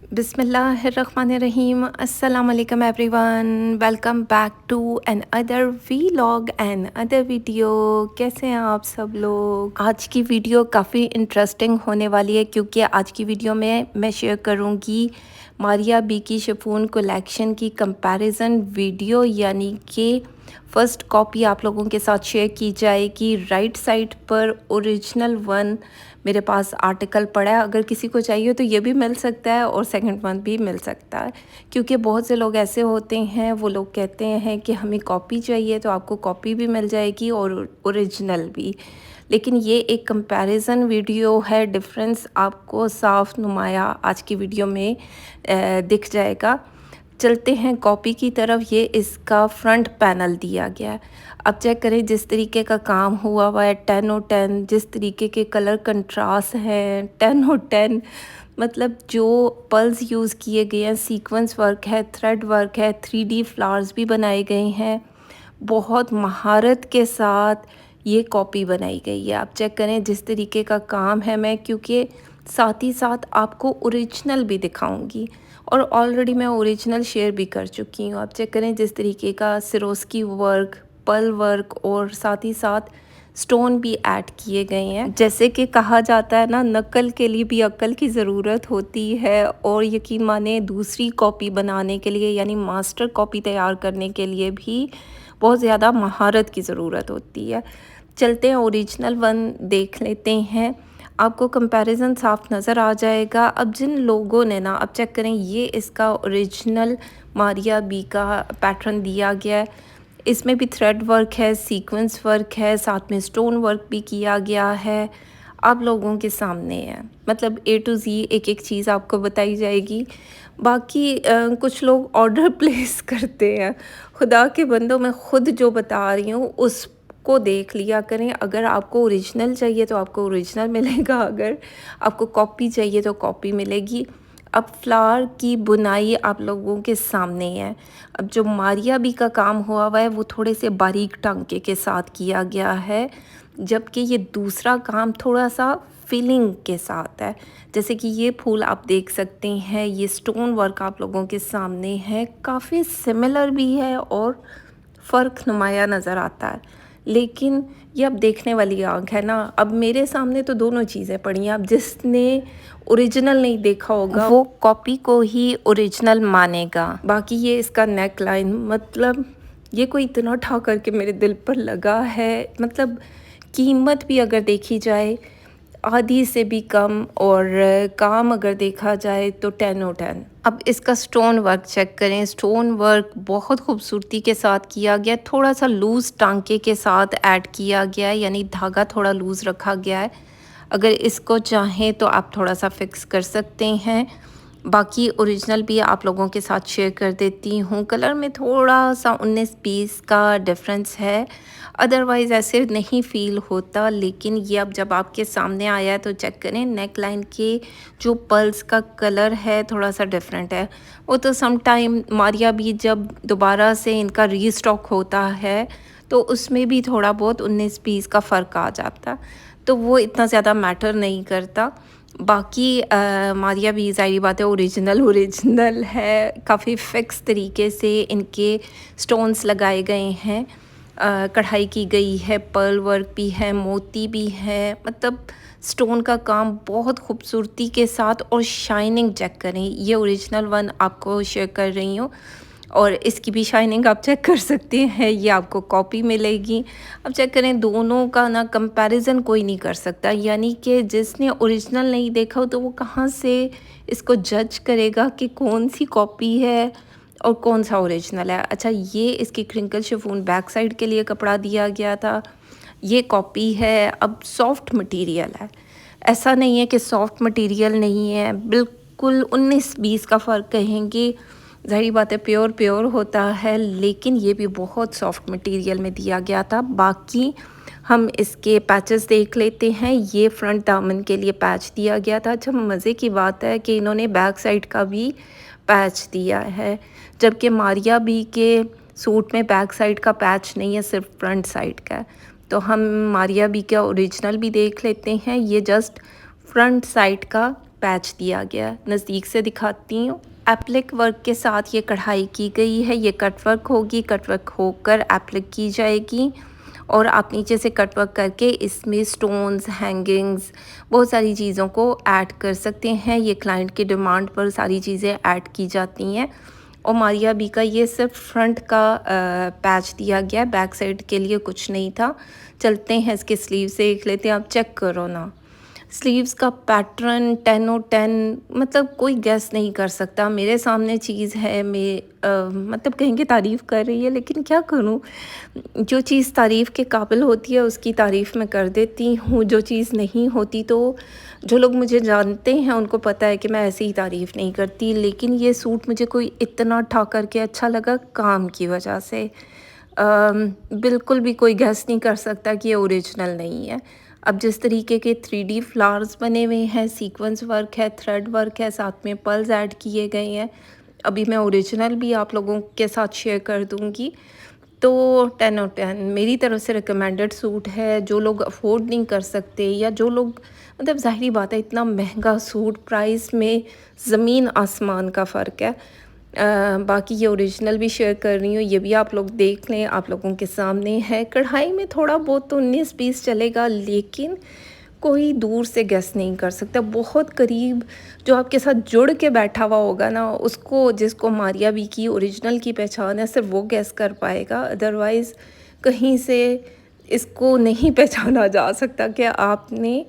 बिस्मिल्लाहिर्रहमानिर्रहीम अस्सलाम वालेकुम everyone. Welcome back to another vlog and other video. कैसे हैं आप सब लोग? आज की वीडियो काफ़ी इंटरेस्टिंग होने वाली है क्योंकि आज की वीडियो में मैं शेयर करूंगी मारिया बी की शिफॉन कलेक्शन की कंपैरिजन वीडियो, यानी कि फ़र्स्ट कॉपी आप लोगों के साथ शेयर की जाएगी। राइट साइड पर ओरिजिनल वन मेरे पास आर्टिकल पड़ा है, अगर किसी को चाहिए तो ये भी मिल सकता है और सेकंड वन भी मिल सकता है, क्योंकि बहुत से लोग ऐसे होते हैं, वो लोग कहते हैं कि हमें कॉपी चाहिए, तो आपको कॉपी भी मिल जाएगी और ओरिजिनल भी। लेकिन ये एक कंपैरिजन वीडियो है, डिफरेंस आपको साफ नुमाया आज की वीडियो में दिख जाएगा। चलते हैं कॉपी की तरफ। ये इसका फ्रंट पैनल दिया गया है। अब चेक करें जिस तरीके का काम हुआ हुआ है, 10/10। जिस तरीके के कलर कंट्रास्ट हैं, 10/10। मतलब जो पल्स यूज़ किए गए हैं, सीक्वेंस वर्क है, थ्रेड वर्क है, 3D फ्लावर्स भी बनाए गए हैं। बहुत महारत के साथ ये कॉपी बनाई गई है। आप चेक करें जिस तरीके का काम है। मैं क्योंकि साथ ही साथ आपको ओरिजिनल भी दिखाऊंगी और ऑलरेडी मैं ओरिजिनल शेयर भी कर चुकी हूँ। आप चेक करें जिस तरीके का सिरोस्की वर्क, पल वर्क और साथ ही साथ स्टोन भी ऐड किए गए हैं। जैसे कि कहा जाता है ना, नकल के लिए भी अक्ल की ज़रूरत होती है, और यकीन माने दूसरी कॉपी बनाने के लिए यानी मास्टर कॉपी तैयार करने के लिए भी बहुत ज़्यादा महारत की ज़रूरत होती है। चलते हैं ओरिजिनल वन देख लेते हैं, आपको कंपैरिजन साफ नज़र आ जाएगा। अब जिन लोगों ने ना, अब चेक करें, ये इसका ओरिजिनल मारिया बी का पैटर्न दिया गया है। इसमें भी थ्रेड वर्क है, सीक्वेंस वर्क है, साथ में स्टोन वर्क भी किया गया है। आप लोगों के सामने है, मतलब A to Z एक एक चीज़ आपको बताई जाएगी। बाकी कुछ लोग ऑर्डर प्लेस करते हैं। खुदा के बंदों, मैं ख़ुद जो बता रही हूँ उसको देख लिया करें। अगर आपको ओरिजिनल चाहिए तो आपको ओरिजिनल मिलेगा, अगर आपको कॉपी चाहिए तो कॉपी मिलेगी। अब फ्लावर की बुनाई आप लोगों के सामने है। अब जो मारिया बी का काम हुआ है वो थोड़े से बारीक टांके के साथ किया गया है, जबकि ये दूसरा काम थोड़ा सा फीलिंग के साथ है। जैसे कि ये फूल आप देख सकते हैं, ये स्टोन वर्क आप लोगों के सामने है, काफ़ी सिमिलर भी है और फ़र्क नुमाया नज़र आता है। लेकिन ये अब देखने वाली आँख है ना। अब मेरे सामने तो दोनों चीज़ें पड़ी हैं। अब जिसने ओरिजिनल नहीं देखा होगा वो कॉपी को ही ओरिजिनल मानेगा। बाकी ये इसका नेक लाइन, मतलब ये कोई इतना उठा करके मेरे दिल पर लगा है। मतलब कीमत भी अगर देखी जाए आधी से भी कम, और काम अगर देखा जाए तो 10/10। अब इसका स्टोन वर्क चेक करें। स्टोन वर्क बहुत खूबसूरती के साथ किया गया, थोड़ा सा लूज़ टांके के साथ ऐड किया गया है, यानी धागा थोड़ा लूज़ रखा गया है। अगर इसको चाहें तो आप थोड़ा सा फिक्स कर सकते हैं। बाकी ओरिजिनल भी आप लोगों के साथ शेयर कर देती हूँ। कलर में थोड़ा सा 19-20 का डिफरेंस है, अदरवाइज़ ऐसे नहीं फ़ील होता। लेकिन ये अब जब आपके सामने आया है तो चेक करें, नेक लाइन के जो पल्स का कलर है थोड़ा सा डिफरेंट है। वो तो सम टाइम मारिया भी जब दोबारा से इनका रीस्टॉक होता है तो उसमें भी थोड़ा बहुत 19-20 का फ़र्क आ जाता, तो वो इतना ज़्यादा मैटर नहीं करता। बाकी मारिया भी ज़ाहिर बात है ओरिजिनल है। काफ़ी फ़िक्स तरीके से इनके स्टोन्स लगाए गए हैं, कढ़ाई की गई है, पर्ल वर्क भी है, मोती भी है। मतलब स्टोन का काम बहुत खूबसूरती के साथ, और शाइनिंग चेक करें। ये ओरिजिनल वन आपको शेयर कर रही हूँ और इसकी भी शाइनिंग आप चेक कर सकते हैं। ये आपको कॉपी मिलेगी। अब चेक करें, दोनों का ना कंपैरिजन कोई नहीं कर सकता, यानी कि जिसने ओरिजिनल नहीं देखा हो तो वो कहाँ से इसको जज करेगा कि कौन सी कॉपी है और कौन सा ओरिजिनल है। अच्छा, ये इसकी क्रिंकल शिफॉन बैक साइड के लिए कपड़ा दिया गया था, ये कॉपी है। अब सॉफ्ट मटेरियल है, ऐसा नहीं है कि सॉफ्ट मटेरियल नहीं है, बिल्कुल 19-20 का फ़र्क कहेंगे। ज़ाहिर बात है प्योर होता है, लेकिन ये भी बहुत सॉफ्ट मटेरियल में दिया गया था। बाकी हम इसके पैचेस देख लेते हैं। ये फ्रंट दामन के लिए पैच दिया गया था। अच्छा, मज़े की बात है कि इन्होंने बैक साइड का भी पैच दिया है, जबकि मारिया बी के सूट में बैक साइड का पैच नहीं है, सिर्फ फ्रंट साइड का है। तो हम मारिया बी का ओरिजिनल भी देख लेते हैं। ये जस्ट फ्रंट साइड का पैच दिया गया। नज़दीक से दिखाती हूँ। एप्लिक वर्क के साथ ये कढ़ाई की गई है। ये कट वर्क होगी, कट वर्क होकर एप्लिक की जाएगी और आप नीचे से कट वर्क करके इसमें स्टोन्स, हैंगिंग्स, बहुत सारी चीज़ों को ऐड कर सकते हैं। ये क्लाइंट की डिमांड पर सारी चीज़ें ऐड की जाती हैं। और मारिया बी का ये सिर्फ फ्रंट का पैच दिया गया, बैक साइड के लिए कुछ नहीं था। चलते हैं इसके स्लीव से देख लेते हैं। आप चेक करो ना, स्लीव्स का पैटर्न 10 और 10, मतलब कोई गेस नहीं कर सकता। मेरे सामने चीज़ है, मतलब कहेंगे तारीफ़ कर रही है, लेकिन क्या करूं, जो चीज़ तारीफ़ के काबिल होती है उसकी तारीफ़ मैं कर देती हूँ। जो चीज़ नहीं होती, तो जो लोग मुझे जानते हैं उनको पता है कि मैं ऐसे ही तारीफ़ नहीं करती। लेकिन ये सूट मुझे कोई इतना ठा करके अच्छा लगा काम की वजह से। बिल्कुल भी कोई गेस नहीं कर सकता कि ये ओरिजिनल नहीं है। अब जिस तरीके के 3D फ्लावर्स बने हुए हैं, सीक्वेंस वर्क है, थ्रेड वर्क है, साथ में पर्ल्स ऐड किए गए हैं। अभी मैं ओरिजिनल भी आप लोगों के साथ शेयर कर दूँगी। तो 10 और 10 मेरी तरफ से रिकमेंडेड सूट है। जो लोग अफोर्ड नहीं कर सकते, या जो लोग, मतलब ज़ाहिरी बात है, इतना महंगा सूट, प्राइस में ज़मीन आसमान का फ़र्क है। बाकी ये ओरिजिनल भी शेयर कर रही हूँ, ये भी आप लोग देख लें, आप लोगों के सामने है। कढ़ाई में थोड़ा बहुत तो 19-20 चलेगा, लेकिन कोई दूर से गेस नहीं कर सकता। बहुत करीब जो आपके साथ जुड़ के बैठा हुआ होगा ना, उसको, जिसको मारिया बी की ओरिजिनल की पहचान है, सिर्फ वो गेस कर पाएगा। अदरवाइज़ कहीं से इसको नहीं पहचाना जा सकता कि आपने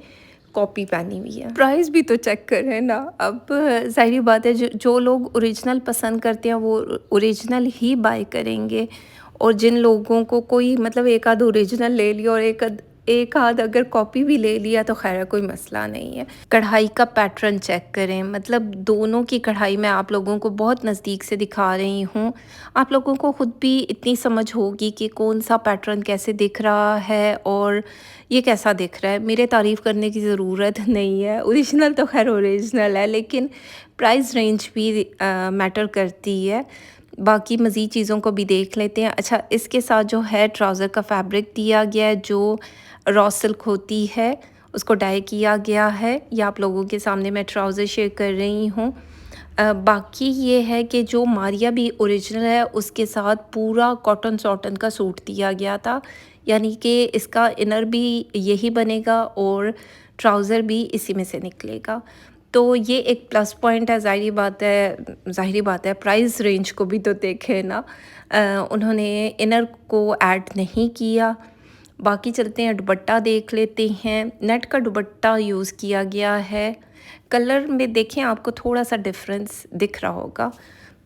कॉपी पहनी हुई है। प्राइस भी तो चेक करें ना। अब ज़ाहिर बात है, जो लोग ओरिजिनल पसंद करते हैं वो ओरिजिनल ही बाय करेंगे। और जिन लोगों को कोई, मतलब एक आध ओरिजिनल ले लिया और एक आध अगर कॉपी भी ले लिया तो खैर कोई मसला नहीं है। कढ़ाई का पैटर्न चेक करें, मतलब दोनों की कढ़ाई मैं आप लोगों को बहुत नज़दीक से दिखा रही हूँ। आप लोगों को ख़ुद भी इतनी समझ होगी कि कौन सा पैटर्न कैसे दिख रहा है और ये कैसा दिख रहा है। मेरे तारीफ़ करने की ज़रूरत नहीं है। ओरिजिनल तो खैर ओरिजिनल है, लेकिन प्राइस रेंज भी मैटर करती है। बाकी मज़ीद चीज़ों को भी देख लेते हैं। अच्छा, इसके साथ जो है ट्राउज़र का फैब्रिक दिया गया है, जो रॉ सिल्क होती है, उसको डाई किया गया है। ये आप लोगों के सामने मैं ट्राउज़र शेयर कर रही हूँ। बाकी ये है कि जो मारिया बी ओरिजिनल है, उसके साथ पूरा कॉटन सॉटन का सूट दिया गया था, यानी कि इसका इनर भी यही बनेगा और ट्राउज़र भी इसी में से निकलेगा। तो ये एक प्लस पॉइंट है। ज़ाहिरी बात है, प्राइस रेंज को भी तो देखें ना। उन्होंने इनर को ऐड नहीं किया। बाकी चलते हैं, दुपट्टा देख लेते हैं। नेट का दुपट्टा यूज़ किया गया है। कलर में देखें, आपको थोड़ा सा डिफरेंस दिख रहा होगा,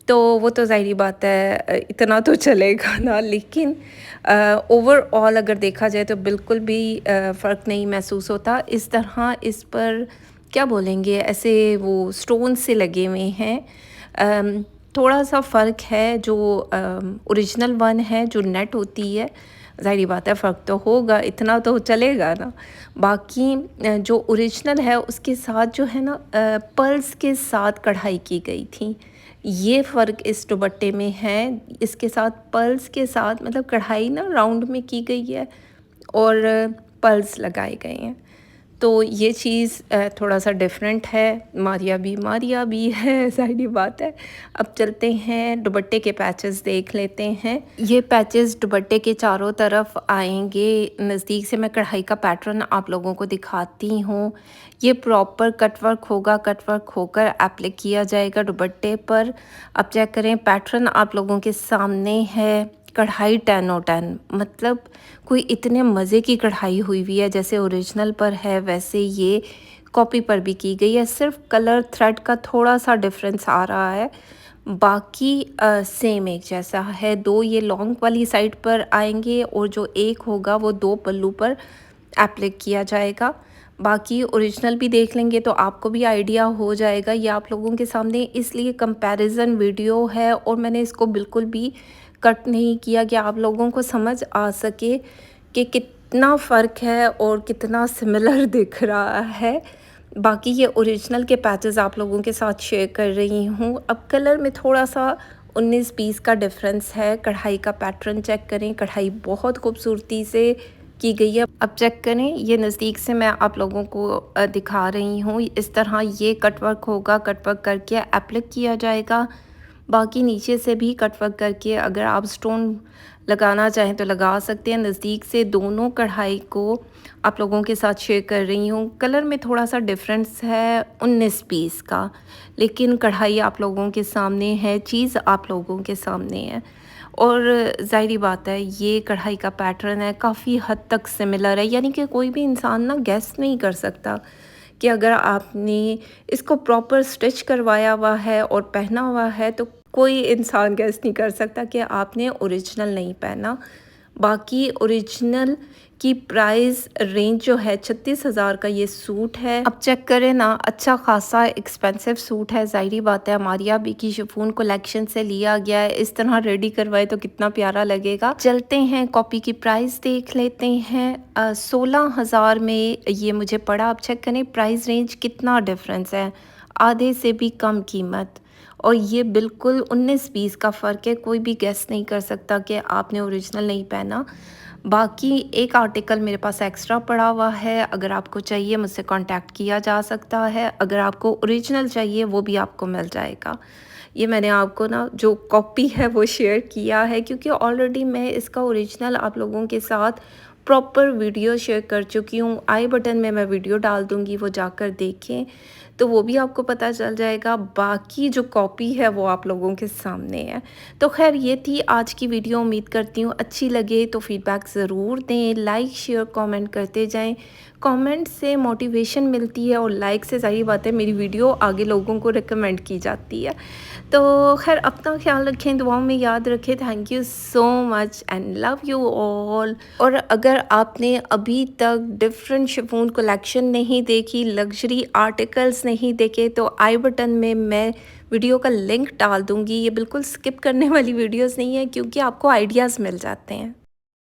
तो वो तो ज़ाहिरी बात है, इतना तो चलेगा ना। लेकिन ओवरऑल अगर देखा जाए तो बिल्कुल भी फ़र्क नहीं महसूस होता। इस तरह इस पर क्या बोलेंगे, ऐसे वो स्टोन से लगे हुए हैं। थोड़ा सा फ़र्क है। जो ओरिजिनल वन है, जो नेट होती है, ज़ाहिरी बात है फ़र्क तो होगा, इतना तो चलेगा ना। बाकी जो ओरिजिनल है उसके साथ जो है ना, पर्ल्स के साथ कढ़ाई की गई थी। ये फ़र्क इस दुपट्टे में है। इसके साथ पर्ल्स के साथ, मतलब कढ़ाई ना राउंड में की गई है और पर्ल्स लगाए गए हैं। तो ये चीज़ थोड़ा सा डिफरेंट है। मारिया बी है, ज़ाहिरी बात है। अब चलते हैं, दुपट्टे के पैचेस देख लेते हैं। ये पैचेस दुपट्टे के चारों तरफ आएंगे। नज़दीक से मैं कढ़ाई का पैटर्न आप लोगों को दिखाती हूँ। ये प्रॉपर कटवर्क होगा, कटवर्क होकर एप्लाई किया जाएगा दुपट्टे पर। अब चेक करें, पैटर्न आप लोगों के सामने है। कढ़ाई 10 और 10, मतलब कोई इतने मज़े की कढ़ाई हुई हुई है। जैसे ओरिजिनल पर है वैसे ये कॉपी पर भी की गई है। सिर्फ कलर थ्रेड का थोड़ा सा डिफरेंस आ रहा है, बाकी सेम एक जैसा है। दो ये लॉन्ग वाली साइड पर आएंगे और जो एक होगा वो दो पल्लू पर एप्लाई किया जाएगा। बाकी ओरिजिनल भी देख लेंगे तो आपको भी आइडिया हो जाएगा। ये आप लोगों के सामने इसलिए कंपैरिजन वीडियो है और मैंने इसको बिल्कुल भी कट नहीं किया कि आप लोगों को समझ आ सके कि कितना फ़र्क है और कितना सिमिलर दिख रहा है। बाकी ये ओरिजिनल के पैचेस आप लोगों के साथ शेयर कर रही हूँ। अब कलर में थोड़ा सा 19-20 का डिफरेंस है। कढ़ाई का पैटर्न चेक करें, कढ़ाई बहुत खूबसूरती से की गई है। अब चेक करें, ये नज़दीक से मैं आप लोगों को दिखा रही हूँ। इस तरह ये कटवर्क होगा, कटवर्क करके एप्लिक किया जाएगा। बाकी नीचे से भी कटवर्क करके अगर आप स्टोन लगाना चाहें तो लगा सकते हैं। नज़दीक से दोनों कढ़ाई को आप लोगों के साथ शेयर कर रही हूँ। कलर में थोड़ा सा डिफरेंस है 19 पीस का, लेकिन कढ़ाई आप लोगों के सामने है, चीज़ आप लोगों के सामने है। और ज़ाहिरी बात है, ये कढ़ाई का पैटर्न है काफ़ी हद तक सिमिलर है, यानी कि कोई भी इंसान ना गेस नहीं कर सकता कि अगर आपने इसको प्रॉपर स्टिच करवाया हुआ है और पहना हुआ है तो कोई इंसान गेस नहीं कर सकता कि आपने ओरिजिनल नहीं पहना। बाकी ओरिजिनल की प्राइस रेंज जो है 36,000 का ये सूट है। अब चेक करें ना, अच्छा खासा एक्सपेंसिव सूट है। ज़ाहिरी बात है, हमारी अभी की शिफॉन कलेक्शन से लिया गया है। इस तरह रेडी करवाए तो कितना प्यारा लगेगा। चलते हैं कॉपी की प्राइस देख लेते हैं। 16,000 में ये मुझे पड़ा। अब चेक करें प्राइस रेंज कितना डिफरेंस है, आधे से भी कम कीमत। और ये बिल्कुल 19-20 का फ़र्क है। कोई भी गेस नहीं कर सकता कि आपने ओरिजिनल नहीं पहना। बाकी एक आर्टिकल मेरे पास एक्स्ट्रा पड़ा हुआ है, अगर आपको चाहिए मुझसे कांटेक्ट किया जा सकता है। अगर आपको ओरिजिनल चाहिए वो भी आपको मिल जाएगा। ये मैंने आपको ना जो कॉपी है वो शेयर किया है, क्योंकि ऑलरेडी मैं इसका ओरिजिनल आप लोगों के साथ प्रॉपर वीडियो शेयर कर चुकी हूँ। आई बटन में मैं वीडियो डाल दूँगी, वो जाकर देखें तो वो भी आपको पता चल जाएगा। बाकी जो कॉपी है वो आप लोगों के सामने है। तो खैर ये थी आज की वीडियो। उम्मीद करती हूँ अच्छी लगे तो फीडबैक ज़रूर दें, लाइक शेयर कमेंट करते जाएं। कमेंट से मोटिवेशन मिलती है और लाइक से ज़ाहिर बात है मेरी वीडियो आगे लोगों को रिकमेंड की जाती है। तो खैर अपना ख्याल रखें, दुआओं में याद रखें। Thank you so much and love you all. और अगर आपने अभी तक डिफरेंट शिफॉन कलेक्शन नहीं देखी, लग्जरी आर्टिकल्स नहीं देखे, तो आई बटन में मैं वीडियो का लिंक डाल दूँगी। ये बिल्कुल स्किप करने वाली वीडियोस नहीं है, क्योंकि आपको आइडियाज़ मिल जाते हैं।